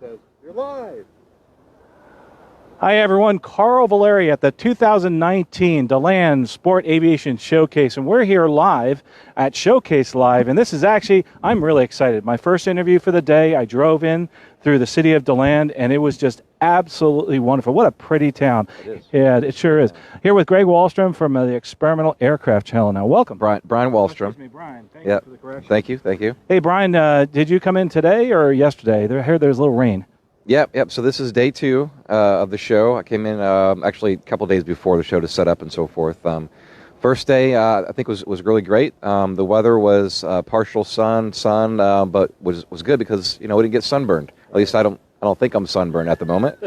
says, you're live. Hi everyone, Carl Valeri at the 2019 DeLand Sport Aviation Showcase, and we're here live at Showcase Live, and this is actually, I'm really excited. My first interview for the day. I drove in through the city of DeLand, and it was just absolutely wonderful. What a pretty town. It is. Yeah, it sure is. Here with Greg Walstrom from the Experimental Aircraft Channel. Now, welcome. Brian Walstrom. Excuse me, Brian. Thank you for the correction. Thank you. Hey, Brian, did you come in today or yesterday? I heard there's a little rain. Yep. So this is day 2 of the show. I came in actually a couple days before the show to set up and so forth. First day, I think was really great. The weather was partial sun, but was good because we didn't get sunburned. At least I don't think I'm sunburned at the moment.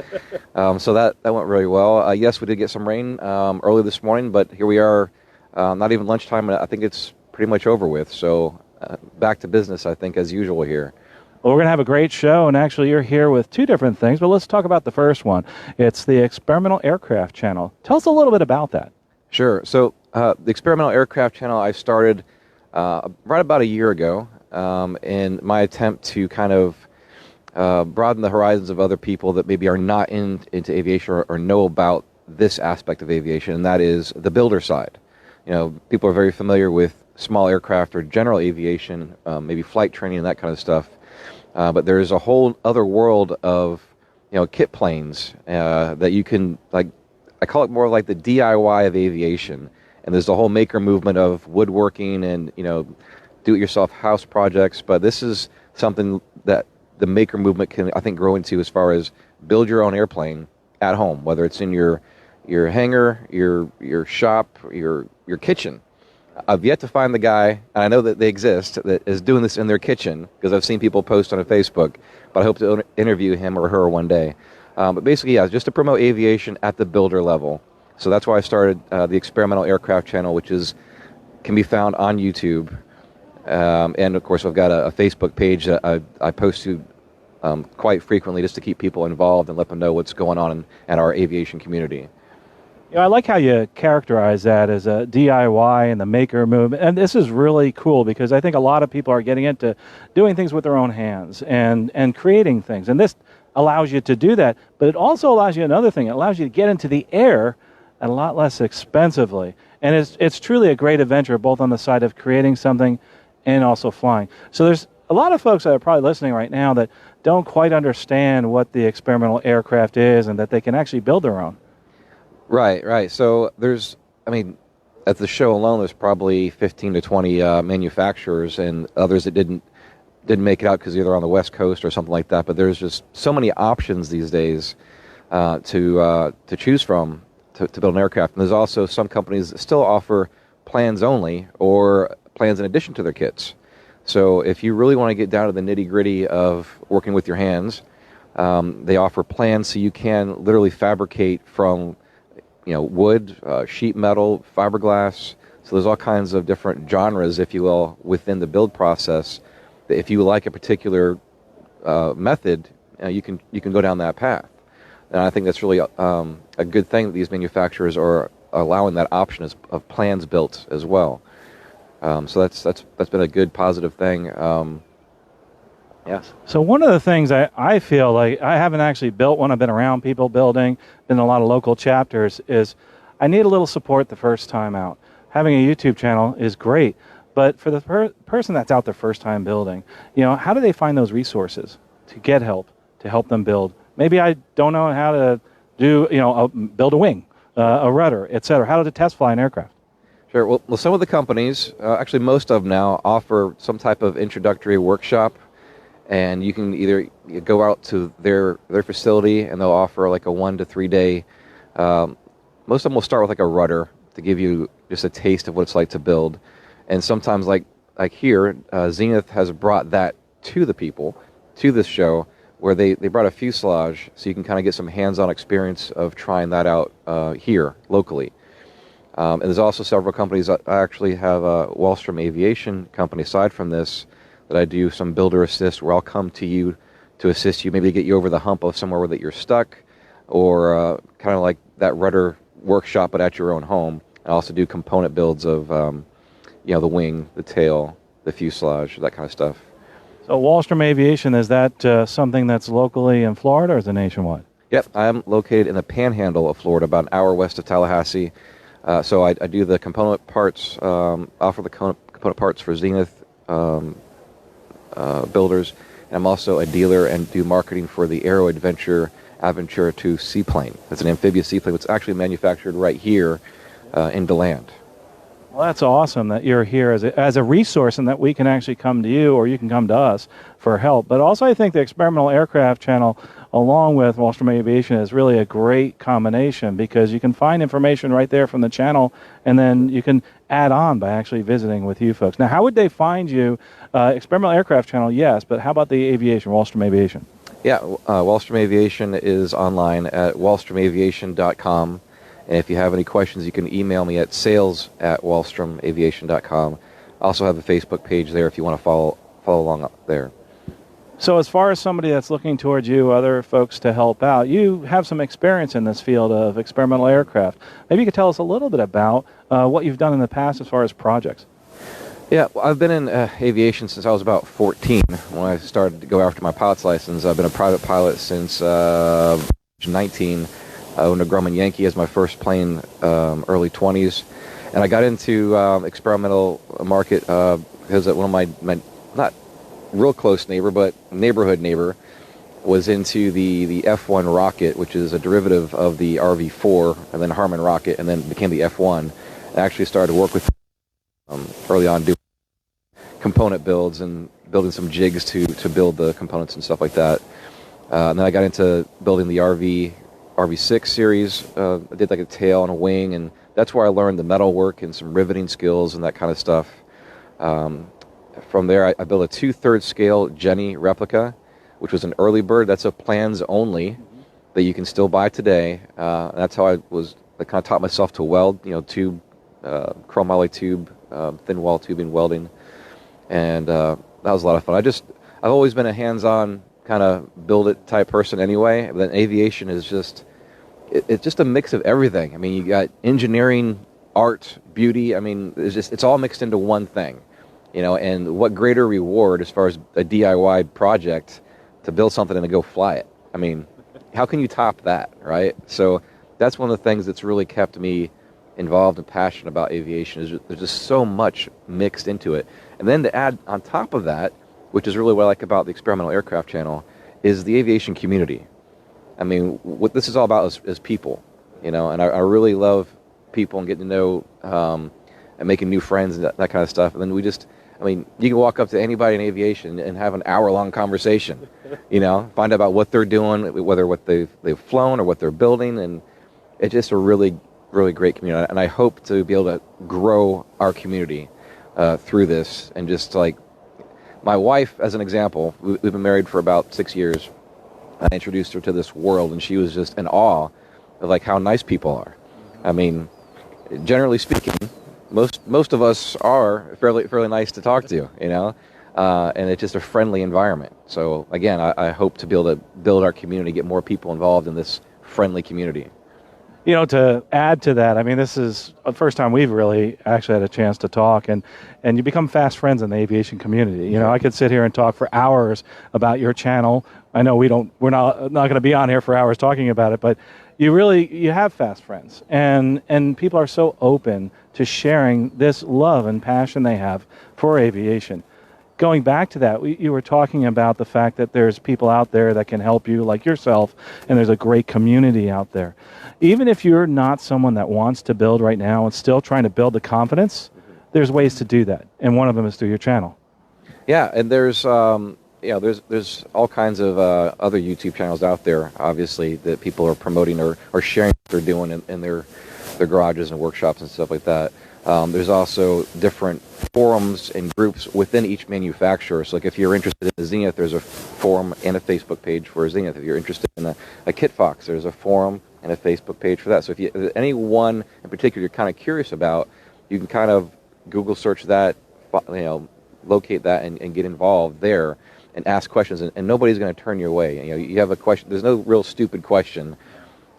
So that went really well. Yes, we did get some rain early this morning, but here we are. Not even lunchtime, and I think it's pretty much over with. So back to business, I think, as usual here. Well, we're going to have a great show, and actually you're here with 2 different things, but let's talk about the first one. It's the Experimental Aircraft Channel. Tell us a little bit about that. Sure. So the Experimental Aircraft Channel I started right about a year ago in my attempt to kind of broaden the horizons of other people that maybe are not into aviation or know about this aspect of aviation, and that is the builder side. People are very familiar with small aircraft or general aviation, maybe flight training and that kind of stuff. But there's a whole other world of, kit planes that you can, like, I call it more like the DIY of aviation. And there's the whole maker movement of woodworking and, do-it-yourself house projects. But this is something that the maker movement can, I think, grow into as far as build your own airplane at home, whether it's in your hangar, your shop, your kitchen. I've yet to find the guy, and I know that they exist, that is doing this in their kitchen, because I've seen people post on Facebook, but I hope to interview him or her one day. But basically, just to promote aviation at the builder level. So that's why I started the Experimental Aircraft Channel, which can be found on YouTube. And, of course, I've got a Facebook page that I post to quite frequently just to keep people involved and let them know what's going on in our aviation community. I like how you characterize that as a DIY and the maker movement. And this is really cool because I think a lot of people are getting into doing things with their own hands and creating things. And this allows you to do that. But it also allows you another thing. It allows you to get into the air a lot less expensively. And it's truly a great adventure, both on the side of creating something and also flying. So there's a lot of folks that are probably listening right now that don't quite understand what the experimental aircraft is and that they can actually build their own. Right. So at the show alone, there's probably 15 to 20 manufacturers and others that didn't make it out because either on the West Coast or something like that. But there's just so many options these days to choose from to build an aircraft. And there's also some companies that still offer plans only or plans in addition to their kits. So if you really want to get down to the nitty-gritty of working with your hands, they offer plans so you can literally fabricate from wood, sheet metal, fiberglass. So there's all kinds of different genres, if you will, within the build process. If you like a particular method, you can go down that path. And I think that's really a good thing that these manufacturers are allowing that option of plans built as well. So that's been a good positive thing. Yes. So one of the things I feel like I haven't actually built one, I've been around people building, been in a lot of local chapters, is I need a little support the first time out. Having a YouTube channel is great, but for the person that's out their first time building, how do they find those resources to get help, to help them build? Maybe I don't know how to do, build a wing, a rudder, et cetera. How to test fly an aircraft? Sure. Well, some of the companies, actually most of them now, offer some type of introductory workshop. And you can either go out to their facility and they'll offer like a 1 to 3 day. Most of them will start with like a rudder to give you just a taste of what it's like to build. And sometimes like here, Zenith has brought that to the people, to this show, where they brought a fuselage so you can kind of get some hands-on experience of trying that out here locally. And there's also several companies. I actually have a Walstrom Aviation company aside from this, that I do some builder assist where I'll come to you to assist you, maybe get you over the hump of somewhere that you're stuck, or kind of like that rudder workshop but at your own home. I also do component builds of the wing, the tail, the fuselage, that kind of stuff. So Walstrom Aviation, is that something that's locally in Florida, or is it nationwide? Yep, I'm located in the panhandle of Florida, about an hour west of Tallahassee. So I do the component parts, offer the component parts for Zenith builders. And I'm also a dealer and do marketing for the Aero Aventura 2 seaplane. It's an amphibious seaplane. It's actually manufactured right here in DeLand. Well, that's awesome that you're here as a resource and that we can actually come to you, or you can come to us for help. But also I think the Experimental Aircraft channel, along with Walstrom Aviation, is really a great combination, because you can find information right there from the channel, and then you can add on by actually visiting with you folks. Now, how would they find you? Experimental Aircraft channel, yes, but how about the aviation, Walstrom Aviation? Yeah, Walstrom Aviation is online at walstromaviation.com. And if you have any questions, you can email me at sales@walstromaviation.com. I also have a Facebook page there if you want to follow along up there. So as far as somebody that's looking towards you, other folks to help out, you have some experience in this field of experimental aircraft. Maybe you could tell us a little bit about what you've done in the past as far as projects. Yeah, well, I've been in aviation since I was about 14 when I started to go after my pilot's license. I've been a private pilot since 19. I owned a Grumman Yankee as my first plane, early 20s. And I got into experimental market because one of my not real close neighbor, but neighborhood neighbor, was into the F1 rocket, which is a derivative of the RV4, and then Harmon rocket, and then became the F1. I actually started to work with early on, doing component builds and building some jigs to build the components and stuff like that. And then I got into building the RV6 series. I did like a tail and a wing, and that's where I learned the metal work and some riveting skills and that kind of stuff. From there, I built a 2/3 scale Jenny replica, which was an early bird. That's a plans only that you can still buy today. That's how I kind of taught myself to weld, tube, chrome alloy tube, thin wall tubing welding, and that was a lot of fun. I've always been a hands-on kind of build it type person anyway. But then aviation is it's just a mix of everything. I mean, you got engineering, art, beauty. I mean, it's all mixed into one thing, and what greater reward as far as a DIY project to build something and to go fly it. I mean, how can you top that, right? So that's one of the things that's really kept me involved and passionate about aviation, is there's just so much mixed into it. And then to add on top of that, which is really what I like about the Experimental Aircraft channel, is the aviation community. I mean, what this is all about is people, and I really love people and getting to know and making new friends and that kind of stuff. And then you can walk up to anybody in aviation and have an hour-long conversation, find out about what they're doing, whether what they've flown or what they're building, and it's just a really, really great community. And I hope to be able to grow our community through this. And just like my wife, as an example, we've been married for about 6 years. I introduced her to this world, and she was just in awe of like how nice people are. I mean, generally speaking, most of us are fairly nice to talk to, and it's just a friendly environment. So again, I hope to be able to build our community, get more people involved in this friendly community. To add to that, I mean, this is the first time we've really actually had a chance to talk, and you become fast friends in the aviation community. I could sit here and talk for hours about your channel. I know we're not going to be on here for hours talking about it, but you have fast friends, and people are so open to sharing this love and passion they have for aviation. Going back to that, you were talking about the fact that there's people out there that can help you, like yourself, and there's a great community out there. Even if you're not someone that wants to build right now and still trying to build the confidence, there's ways to do that, and one of them is through your channel. Yeah, and there's there's all kinds of other YouTube channels out there, obviously, that people are promoting or sharing what they're doing in their garages and workshops and stuff like that. There's also different forums and groups within each manufacturer. So like if you're interested in Zenith, there's a forum and a Facebook page for Zenith. If you're interested in a Kit Fox, there's a forum and a Facebook page for that. So if any one in particular you're kind of curious about, you can kind of Google search that, locate that and get involved there and ask questions. And nobody's going to turn you away. You have a question. There's no real stupid question,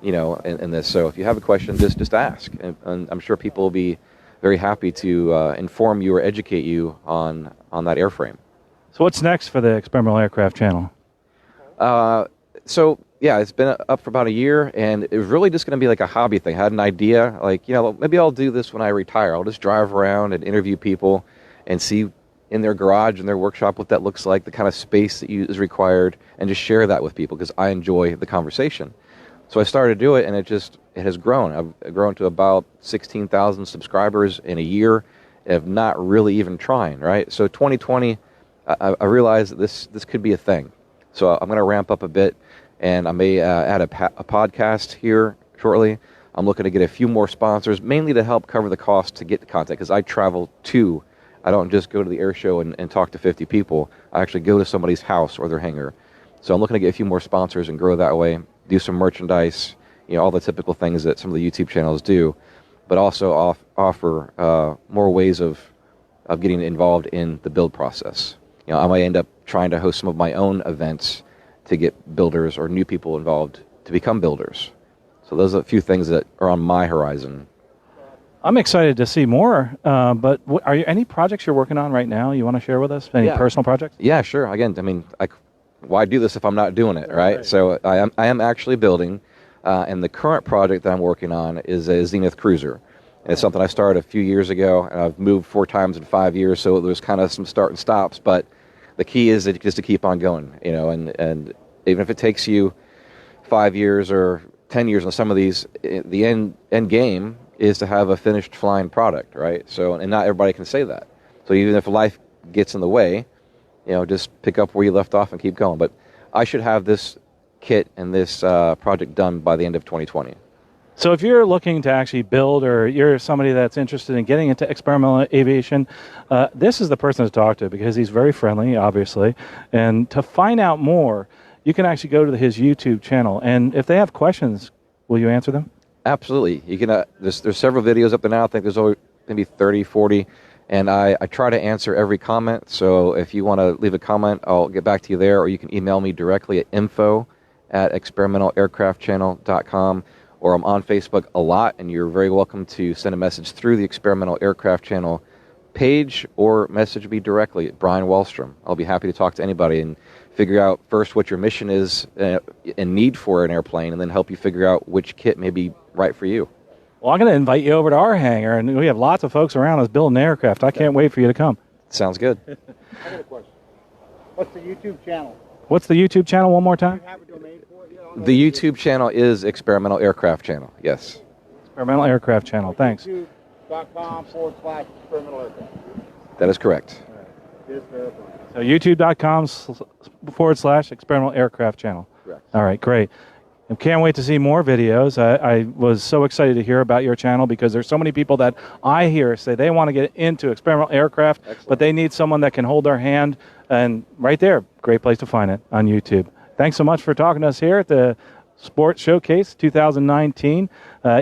in this. So if you have a question, just ask. And I'm sure people will be very happy to inform you or educate you on that airframe. So what's next for the Experimental Aircraft channel? So yeah, it's been up for about a year, and it was really just going to be like a hobby thing. I had an idea, like, maybe I'll do this when I retire. I'll just drive around and interview people and see in their garage, in their workshop, what that looks like, the kind of space that is required, and just share that with people because I enjoy the conversation. So I started to do it, and it has grown. I've grown to about 16,000 subscribers in a year of not really even trying, right? So 2020, I realized that this could be a thing. So I'm going to ramp up a bit, and I may add a podcast here shortly. I'm looking to get a few more sponsors, mainly to help cover the cost to get the content, because I travel too. I don't just go to the air show and talk to 50 people. I actually go to somebody's house or their hangar. So I'm looking to get a few more sponsors and grow that way, do some merchandise, all the typical things that some of the YouTube channels do, but also offer more ways of getting involved in the build process. I might end up trying to host some of my own events to get builders or new people involved to become builders. So those are a few things that are on my horizon. I'm excited to see more, but are you any projects you're working on right now you want to share with us? Any personal projects? Yeah, sure. Again, why do this if I'm not doing it, right? So I am actually building, and the current project that I'm working on is a Zenith Cruiser. And it's something I started a few years ago, and I've moved 4 times in 5 years, so there's kind of some start and stops, but the key is just to keep on going, and even if it takes you 5 years or 10 years on some of these, the end game is to have a finished flying product, right? So, and not everybody can say that. So even if life gets in the way, just pick up where you left off and keep going. But I should have this kit and this project done by the end of 2020. So if you're looking to actually build, or you're somebody that's interested in getting into experimental aviation, this is the person to talk to, because he's very friendly, obviously. And to find out more, you can actually go to his YouTube channel. And if they have questions, will you answer them? Absolutely. You can. There's several videos up there now. I think there's over maybe 30, 40. And I try to answer every comment. So if you want to leave a comment, I'll get back to you there. Or you can email me directly at info@experimentalaircraftchannel.com. Or I'm on Facebook a lot, and you're very welcome to send a message through the Experimental Aircraft Channel page, or message me directly at Brian Walstrom. I'll be happy to talk to anybody and figure out first what your mission is and need for an airplane, and then help you figure out which kit may be right for you. Well, I'm going to invite you over to our hangar, and we have lots of folks around us building aircraft. I can't wait for you to come. Sounds good. I got a question. What's the YouTube channel? What's the YouTube channel one more time? Do you have a domain for it? The YouTube channel is Experimental Aircraft Channel, yes. Experimental Aircraft Channel, thanks. YouTube.com/experimental aircraft. That is correct. Just verifying. So youtube.com/experimental aircraft channel. Correct. All right, great. I can't wait to see more videos. I was so excited to hear about your channel, because there's so many people that I hear say they want to get into experimental aircraft. Excellent. But they need someone that can hold their hand. And right there, great place to find it on YouTube. Thanks so much for talking to us here at the Sports Showcase 2019.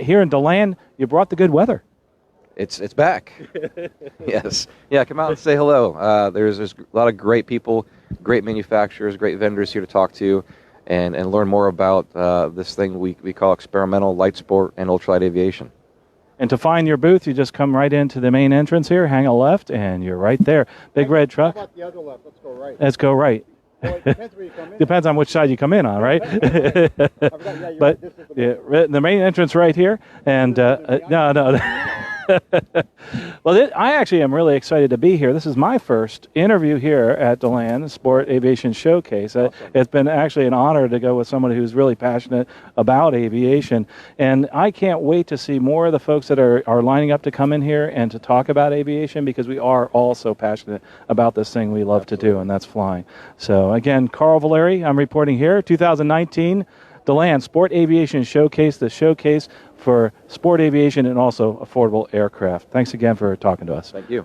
Here in DeLand, you brought the good weather. It's back. Yes. Yeah, come out and say hello. There's a lot of great people, great manufacturers, great vendors here to talk to, and learn more about this thing we call experimental light sport and ultralight aviation. And to find your booth, you just come right into the main entrance here, hang a left, and you're right there. Big red truck. How about the other left? Let's go right. Let's go right. Well, it depends where you come in. Depends on which side you come in on, right? But the main entrance right here, and no. Well, I actually am really excited to be here. This is my first interview here at DeLand Sport Aviation Showcase. Awesome. It's been actually an honor to go with someone who's really passionate about aviation, and I can't wait to see more of the folks that are lining up to come in here and to talk about aviation, because we are all so passionate about this thing we love to do, and that's flying. So again, Carl Valeri, I'm reporting here, 2019 DeLand Sport Aviation Showcase, the showcase for sport aviation and also affordable aircraft. Thanks again for talking to us. Thank you.